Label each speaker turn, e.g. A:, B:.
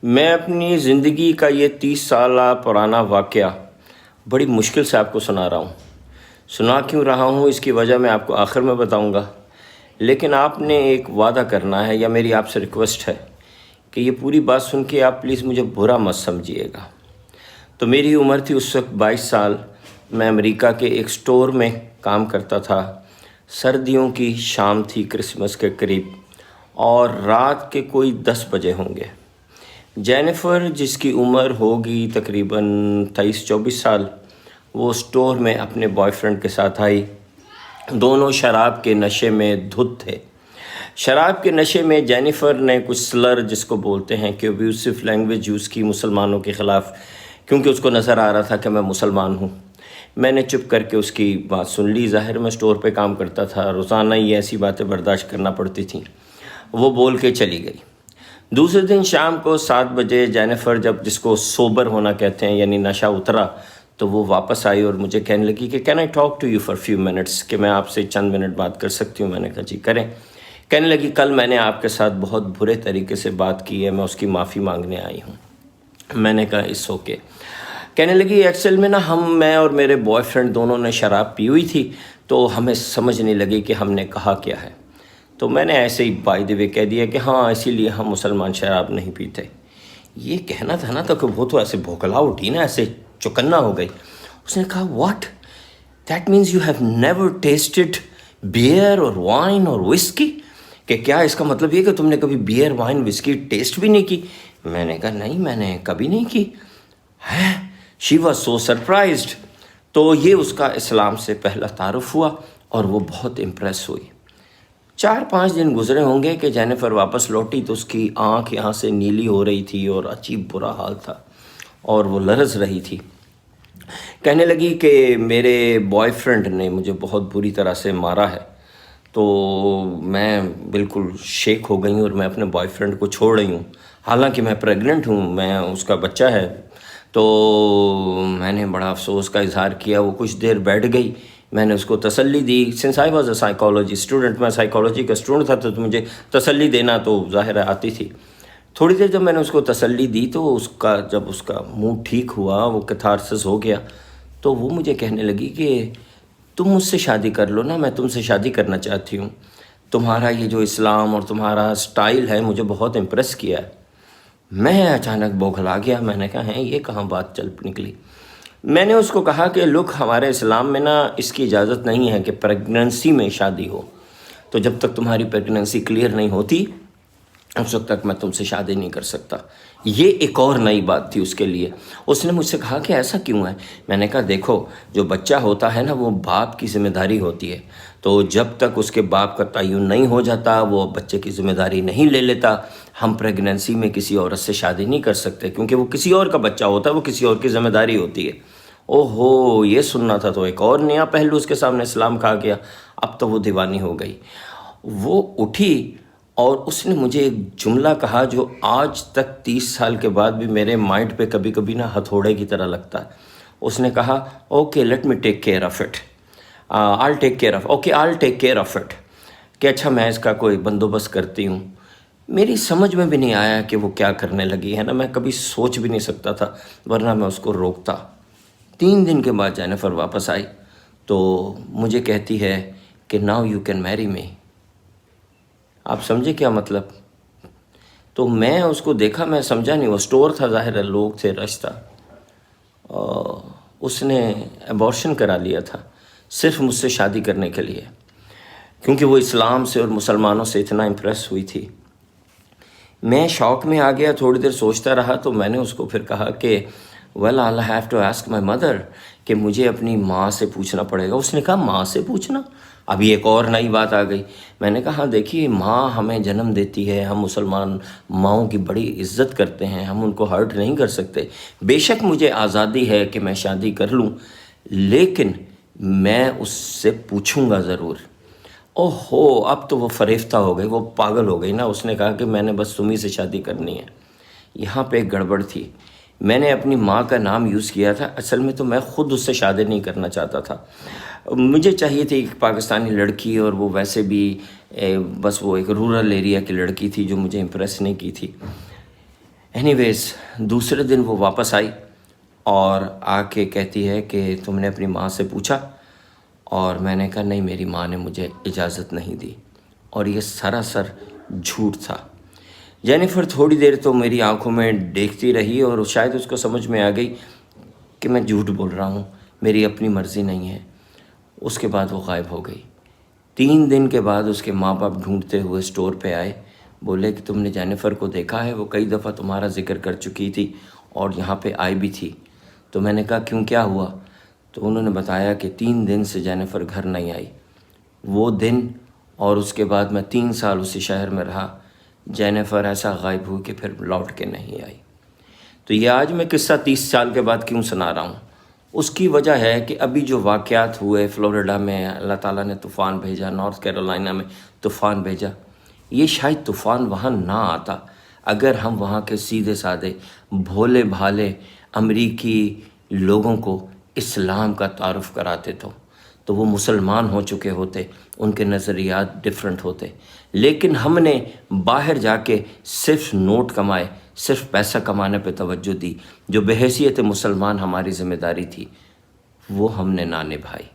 A: میں اپنی زندگی کا یہ 30 سالہ پرانا واقعہ بڑی مشکل سے آپ کو سنا رہا ہوں۔ سنا کیوں رہا ہوں اس کی وجہ میں آپ کو آخر میں بتاؤں گا، لیکن آپ نے ایک وعدہ کرنا ہے یا میری آپ سے ریکویسٹ ہے کہ یہ پوری بات سن کے آپ پلیز مجھے برا مت سمجھیے گا۔ تو میری عمر تھی اس وقت 22 سال۔ میں امریکہ کے ایک سٹور میں کام کرتا تھا۔ سردیوں کی شام تھی، کرسمس کے قریب، اور رات کے کوئی 10 بجے ہوں گے۔ جینیفر، جس کی عمر ہوگی تقریباً 23-24 سال، وہ سٹور میں اپنے بوائے فرینڈ کے ساتھ آئی۔ دونوں شراب کے نشے میں دھت تھے۔ شراب کے نشے میں جینیفر نے کچھ سلر، جس کو بولتے ہیں کہ ابیوسو لینگویج، یوز کی مسلمانوں کے خلاف، کیونکہ اس کو نظر آ رہا تھا کہ میں مسلمان ہوں۔ میں نے چپ کر کے اس کی بات سن لی۔ ظاہر میں سٹور پہ کام کرتا تھا، روزانہ ہی ایسی باتیں برداشت کرنا پڑتی تھیں۔ وہ بول کے چلی گئی۔ دوسرے دن شام کو 7 بجے جینیفر، جس کو سوبر ہونا کہتے ہیں، یعنی نشہ اترا، تو وہ واپس آئی اور مجھے کہنے لگی کہ can I talk to you for few minutes, کہ میں آپ سے چند منٹ بات کر سکتی ہوں؟ میں نے کہا جی کریں۔ کہنے لگی کل میں نے آپ کے ساتھ بہت برے طریقے سے بات کی ہے، میں اس کی معافی مانگنے آئی ہوں۔ میں نے کہا اس اوکے۔ کہنے لگی ایکچوئل میں میں اور میرے بوائے فرینڈ دونوں نے شراب پی ہوئی تھی، تو ہمیں سمجھ نہیں لگی کہ ہم نے کہا کیا ہے۔ تو میں نے ایسے ہی بائی دی وے کہہ دیا کہ ہاں اسی لیے ہم مسلمان شراب نہیں پیتے۔ یہ کہنا تھا نا، تو کہ وہ تو ایسے بھوکلا اٹھی نا، ایسے چکنا ہو گئی۔ اس نے کہا what, that means you have never tasted beer اور وائن اور وسکی، کہ کیا اس کا مطلب یہ کہ تم نے کبھی بیئر، وائن، وسکی ٹیسٹ بھی نہیں کی؟ میں نے کہا نہیں، میں نے کبھی نہیں کی ہے۔ She was so surprised. تو یہ اس کا اسلام سے پہلا تعارف ہوا اور وہ بہت امپریس ہوئی۔ 4-5 دن گزرے ہوں گے کہ جینیفر واپس لوٹی تو اس کی آنکھ یہاں سے نیلی ہو رہی تھی اور عجیب برا حال تھا، اور وہ لرز رہی تھی۔ کہنے لگی کہ میرے بوائے فرینڈ نے مجھے بہت بری طرح سے مارا ہے۔ تو میں بالکل شیک ہو گئی ہوں اور میں اپنے بوائے فرینڈ کو چھوڑ رہی ہوں، حالانکہ میں پریگننٹ ہوں، میں اس کا بچہ ہے۔ تو میں نے بڑا افسوس کا اظہار کیا۔ وہ کچھ دیر بیٹھ گئی، میں نے اس کو تسلی دی۔ Since I was a psychology student, میں سائیکالوجی کا اسٹوڈنٹ تھا، تو مجھے تسلی دینا تو ظاہر آتی تھی۔ تھوڑی دیر جب میں نے اس کو تسلی دی تو جب اس کا منہ ٹھیک ہوا، وہ کیتھارسس ہو گیا، تو وہ مجھے کہنے لگی کہ تم مجھ سے شادی کر لو نا، میں تم سے شادی کرنا چاہتی ہوں۔ تمہارا یہ جو اسلام اور تمہارا سٹائل ہے مجھے بہت امپریس کیا ہے۔ میں اچانک بوکھلا گیا۔ میں نے کہا یہ کہاں بات چل نکلی؟ میں نے اس کو کہا کہ لک، ہمارے اسلام میں اس کی اجازت نہیں ہے کہ پریگننسی میں شادی ہو، تو جب تک تمہاری پریگننسی کلیئر نہیں ہوتی اس وقت تک میں تم سے شادی نہیں کر سکتا۔ یہ ایک اور نئی بات تھی اس کے لیے۔ اس نے مجھ سے کہا کہ ایسا کیوں ہے؟ میں نے کہا دیکھو، جو بچہ ہوتا ہے نا، وہ باپ کی ذمہ داری ہوتی ہے، تو جب تک اس کے باپ کا تعین نہیں ہو جاتا وہ بچے کی ذمہ داری نہیں لے لیتا۔ ہم پریگننسی میں کسی عورت سے شادی نہیں کر سکتے، کیونکہ وہ کسی اور کا بچہ ہوتا ہے، وہ کسی اور کی ذمہ داری ہوتی ہے۔ اوہو، یہ سننا تھا تو ایک اور نیا پہلو اس کے سامنے اسلام کھا گیا۔ اب تو وہ دیوانی ہو گئی۔ وہ اٹھی اور اس نے مجھے ایک جملہ کہا جو آج تک 30 سال کے بعد بھی میرے مائنڈ پہ کبھی کبھی ہتھوڑے کی طرح لگتا ہے۔ اس نے کہا okay let me take care of it, all take care of, okay all take care of it, کہ اچھا میں اس کا کوئی بندوبست کرتی ہوں۔ میری سمجھ میں بھی نہیں آیا کہ وہ کیا کرنے لگی ہے نا، میں کبھی سوچ بھی نہیں سکتا تھا، ورنہ میں اس کو روکتا۔ 3 دن کے بعد جینیفر واپس آئی تو مجھے کہتی ہے کہ ناؤ یو کین میری می۔ آپ سمجھے کیا مطلب؟ تو میں اس کو دیکھا، میں سمجھا نہیں، وہ سٹور تھا، ظاہر ہے لوگ تھے، رش تھا۔ اس نے ایبورشن کرا لیا تھا صرف مجھ سے شادی کرنے کے لیے، کیونکہ وہ اسلام سے اور مسلمانوں سے اتنا امپریس ہوئی تھی۔ میں شوق میں آ گیا، تھوڑی دیر سوچتا رہا، تو میں نے اس کو پھر کہا کہ well I have to ask my mother, کہ مجھے اپنی ماں سے پوچھنا پڑے گا۔ اس نے کہا ماں سے پوچھنا؟ ابھی ایک اور نئی بات آ گئی۔ میں نے کہا دیکھیے، ماں ہمیں جنم دیتی ہے، ہم مسلمان ماؤں کی بڑی عزت کرتے ہیں، ہم ان کو ہرٹ نہیں کر سکتے۔ بے شک مجھے آزادی ہے کہ میں شادی کر لوں، لیکن میں اس سے پوچھوں گا ضرور۔ اوہو، اب تو وہ فریفتہ ہو گئی، وہ پاگل ہو گئی نا۔ اس نے کہا کہ میں نے بس تمہیں سے شادی کرنی ہے۔ یہاں پہ ایک گڑبڑ تھی، میں نے اپنی ماں کا نام یوز کیا تھا، اصل میں تو میں خود اس سے شادی نہیں کرنا چاہتا تھا۔ مجھے چاہیے تھی ایک پاکستانی لڑکی، اور وہ ویسے بھی بس وہ ایک رورل ایریا کی لڑکی تھی جو مجھے امپریس نہیں کی تھی۔ اینی ویز دوسرے دن وہ واپس آئی اور آ کے کہتی ہے کہ تم نے اپنی ماں سے پوچھا؟ اور میں نے کہا نہیں، میری ماں نے مجھے اجازت نہیں دی، اور یہ سراسر جھوٹ تھا۔ جینیفر تھوڑی دیر تو میری آنکھوں میں دیکھتی رہی اور شاید اس کو سمجھ میں آ گئی کہ میں جھوٹ بول رہا ہوں، میری اپنی مرضی نہیں ہے۔ اس کے بعد وہ غائب ہو گئی۔ 3 دن کے بعد اس کے ماں باپ ڈھونڈتے ہوئے اسٹور پہ آئے، بولے کہ تم نے جینیفر کو دیکھا ہے؟ وہ کئی دفعہ تمہارا ذکر کر چکی تھی اور یہاں پہ آئی بھی تھی۔ تو میں نے کہا کیوں، کیا ہوا؟ تو انہوں نے بتایا کہ 3 دن سے جینیفر گھر نہیں آئی۔ وہ دن اور اس کے بعد میں 3 سال اسی شہر میں رہا، جینیفر ایسا غائب ہوئی کہ پھر لوٹ کے نہیں آئی۔ تو یہ آج میں قصہ 30 سال کے بعد کیوں سنا رہا ہوں؟ اس کی وجہ ہے کہ ابھی جو واقعات ہوئے فلوریڈا میں، اللہ تعالیٰ نے طوفان بھیجا، نارتھ کیرولائنا میں طوفان بھیجا، یہ شاید طوفان وہاں نہ آتا اگر ہم وہاں کے سیدھے سادے بھولے بھالے امریکی لوگوں کو اسلام کا تعارف کراتے تو وہ مسلمان ہو چکے ہوتے، ان کے نظریات ڈیفرنٹ ہوتے۔ لیکن ہم نے باہر جا کے صرف نوٹ کمائے، صرف پیسہ کمانے پہ توجہ دی، جو بحیثیت مسلمان ہماری ذمہ داری تھی وہ ہم نے نہ نبھائی۔